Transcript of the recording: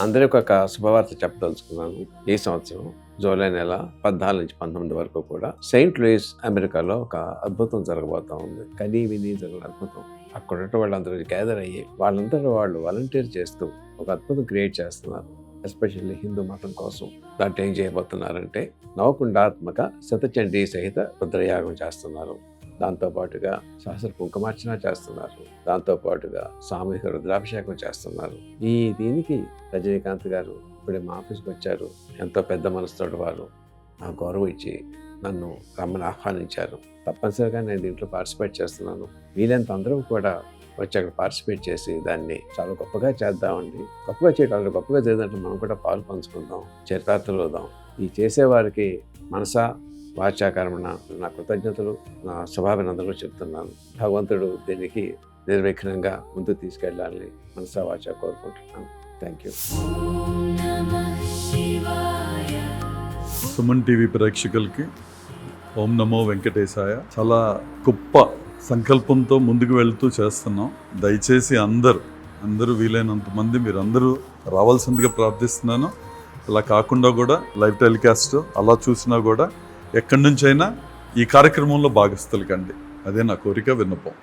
అందరికి ఒక శుభవార్త చెప్పదలుచుకున్నాను. ఈ సంవత్సరం జూలై నెల 14 నుంచి 19 వరకు కూడా సెయింట్ లూయిస్ అమెరికాలో ఒక అద్భుతం జరగబోతా ఉంది. కనీ విని జరిగిన అద్భుతం. అక్కడ ఉన్న వాళ్ళందరూ గ్యాదర్ అయ్యి వాళ్ళందరూ వాళ్ళు వాలంటీర్ చేస్తూ ఒక అద్భుతం క్రియేట్ చేస్తున్నారు. ఎస్పెషల్లీ హిందూ మతం కోసం. దాంట్లో ఏం చేయబోతున్నారంటే నవకుండాత్మక శతచండీ సహిత రుద్రయాగం చేస్తున్నారు. దాంతోపాటుగా సహస్ర కుంకుమార్చన చేస్తున్నారు. దాంతోపాటుగా సామూహిక రుద్రాభిషేకం చేస్తున్నారు. దీనికి రజనీకాంత్ గారు ఇప్పుడే మా ఆఫీస్కి వచ్చారు. ఎంతో పెద్ద మనసుతోటి వారు నాకు గౌరవం ఇచ్చి నన్ను రమ్మని ఆహ్వానించారు. తప్పనిసరిగా నేను దీంట్లో పార్టిసిపేట్ చేస్తున్నాను. వీలైనంత అందరూ కూడా వచ్చి అక్కడ పార్టిసిపేట్ చేసి దాన్ని చాలా గొప్పగా చేద్దామండి. గొప్పగా చేయడం గొప్పగా చేద్దామంటే మనం కూడా పాలు పంచుకుందాం, చరితార్థులు అవుదాం. ఈ చేసేవారికి మనసా వాచాకరమణ నా కృతజ్ఞతలు, నా శుభాభినందనలు చెప్తున్నాను. భగవంతుడు దీనికి నిర్విఘ్నంగా ముందుకు తీసుకెళ్లాలని మనసా వాచా కోరుకుంటున్నాను. Thank you. సుమన్ టీవీ ప్రేక్షకులకి ఓం నమో వెంకటేశాయ. చాలా గొప్ప సంకల్పంతో ముందుకు వెళ్తూ చేస్తున్నాం. దయచేసి అందరూ వీలైనంత మంది మీరందరూ రావాల్సిందిగా ప్రార్థిస్తున్నాను. అలా కాకుండా కూడా లైవ్ టెలికాస్ట్ అలా చూసినా కూడా ఎక్కడి నుంచైనా ఈ కార్యక్రమంలో భాగస్తులు కండి. అదే నా కోరిక, విన్నపం.